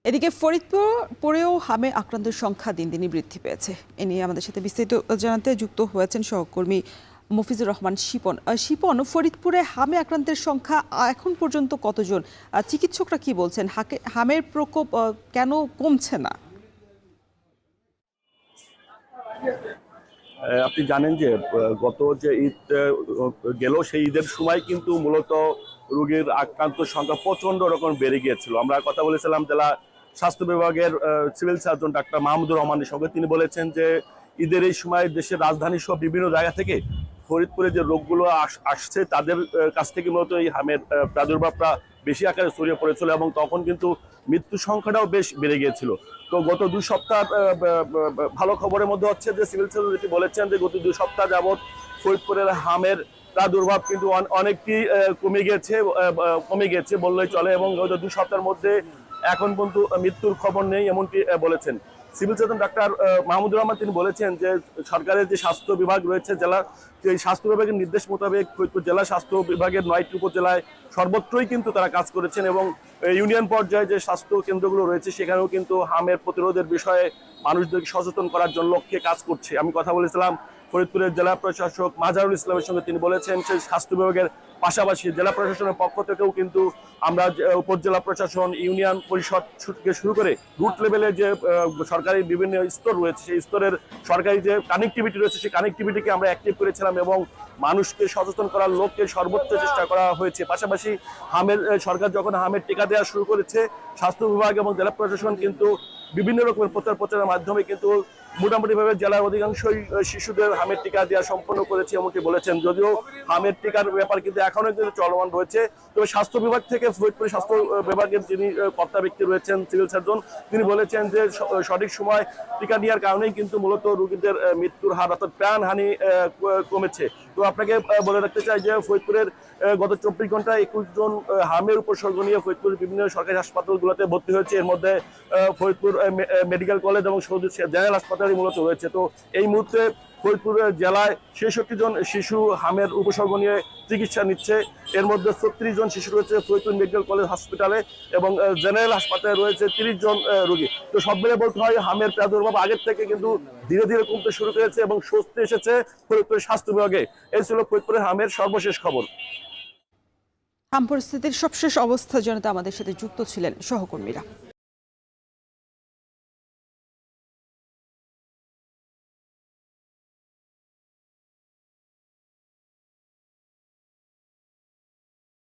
এদিকে ফরিদপুরেও হামে আক্রান্তের সংখ্যা দিন দিনই বৃদ্ধি পেয়েছে। এ নিয়ে আমাদের সাথে বিস্তারিত জানাতে যুক্ত হয়েছেন সহকর্মী মফিজুর রহমান শিপন। ফরিদপুরে হামে আক্রান্তের সংখ্যা এখন পর্যন্ত কতজন? চিকিৎসকরা কি বলছেন? হামের প্রকোপ কেন কমছে না? আপনি জানেন যে গত যে ঈদ গেল সেই ঈদের সময় কিন্তু মূলত রোগীর আক্রান্ত সংখ্যা প্রচন্ড রকম বেড়ে গিয়েছিল। আমরা কথা বলেছিলাম জেলা স্বাস্থ্য বিভাগের সিভিল সার্জন ডাক্তার মাহমুদুর রহমানের সঙ্গে। তিনি বলেছেন যে ঈদের এই সময় দেশের রাজধানী সহ বিভিন্ন জায়গা থেকে ফরিদপুরে যে রোগগুলো আসছে তাদের কাছ থেকে মূলত এই হামের প্রাদুর্ভাবটা বেশি আকারে ছড়িয়ে পড়েছিল এবং তখন কিন্তু মৃত্যু সংখ্যাটাও বেশ বেড়ে গিয়েছিল। তো গত 2 সপ্তাহ ভালো খবরের মধ্যে হচ্ছে যে সিভিল সার্জন যেটি বলেছেন যে গত 2 সপ্তাহ যাবৎ ফরিদপুরের হামের প্রাদুর্ভাব কিন্তু অনেকটি কমে গিয়েছে বললেই চলে এবং গত 2 সপ্তাহের মধ্যে এখন পর্যন্ত মৃত্যুর খবর নেই এমনটি বলেছেন civil surgeon doctor Mahmudur Rahman. তিনি বলেছেন যে সরকারের যে স্বাস্থ্য বিভাগ রয়েছে জেলা, এই স্বাস্থ্য বিভাগের নির্দেশ মোতাবেক ফরিদপুর জেলা স্বাস্থ্য বিভাগের 9টি উপজেলায় সর্বত্রই কিন্তু তারা কাজ করেছেন এবং ইউনিয়ন পর্যায়ে যে স্বাস্থ্য কেন্দ্রগুলো রয়েছে সেখানেও কিন্তু হামের প্রতিরোধের বিষয়ে মানুষদেরকে সচেতন করার জন্য লক্ষ্যে কাজ করছে। আমি কথা বলেছিলাম ফরিদপুরের জেলা প্রশাসক মাজারুল ইসলামের সঙ্গে। তিনি বলেছেন সেই স্বাস্থ্য বিভাগের পাশাপাশি জেলা প্রশাসনের পক্ষ থেকেও কিন্তু আমরা উপজেলা প্রশাসন, ইউনিয়ন পরিষদ থেকে শুরু করে রুট লেভেলে যে সরকারি বিভিন্ন স্তর রয়েছে সেই স্তরের সরকারি যে কানেক্টিভিটি রয়েছে সেই কানেক্টিভিটিকে আমরা অ্যাক্টিভ করেছিলাম এবং মানুষকে সচেতন করার লক্ষ্যে সর্বোচ্চ চেষ্টা করা হয়েছে। পাশাপাশি সরকার যখন হামের টিকা দেওয়া শুরু করেছে স্বাস্থ্য বিভাগ এবং জেলা প্রশাসন কিন্তু বিভিন্ন রকমের প্রচারের মাধ্যমে কিন্তু মোটামুটিভাবে জেলার অধিকাংশই শিশুদের হামের টিকা দেওয়া সম্পন্ন করেছে এমনটি বলেছেন। যদিও হামের টিকার ব্যাপার কিন্তু এখনো কিন্তু চলমান রয়েছে, তবে স্বাস্থ্য বিভাগ থেকে ফরিদপুর স্বাস্থ্য বিভাগের যিনি কর্তা ব্যক্তি রয়েছেন সিভিল সার্জন, তিনি বলেছেন যে সঠিক সময় টিকা নেওয়ার কারণেই কিন্তু মূলত রোগীদের মৃত্যুর হার অর্থাৎ প্রাণহানি কমেছে। তো আপনাকে বলে রাখতে চাই যে ফরিদপুরের গত 24 ঘন্টায় 21 জন হামের উপসর্গ নিয়ে ফরিদপুরের বিভিন্ন সরকারি হাসপাতালগুলোতে ভর্তি হয়েছে। এর মধ্যে ফরিদপুর মেডিকেল কলেজ এবং জেনারেল হাসপাতালই মূলত রয়েছে। তো এই মুহূর্তে ফরিদপুর জেলায় 66 জন শিশু হামের উপসর্গ নিয়ে চিকিৎসা নিচ্ছে। এর মধ্যে 36 জন শিশু রয়েছে ফরিদপুর মেডিকেল কলেজ হসপিটালে এবং জেনারেল হাসপাতালে রয়েছে 30 জন রোগী। তো সব মিলে বলতে হয় হামের প্রাদুর্ভাব আগের থেকে কিন্তু ধীরে ধীরে কমতে শুরু করেছে এবং স্বস্তি এসেছে ফরিদপুরের স্বাস্থ্য বিভাগে। এই ছিল ফরিদপুরের হামের সর্বশেষ খবর। হাম পরিস্থিতির সবশেষ অবস্থা জানাতে আমাদের সাথে যুক্ত ছিলেন সহকর্মীরা।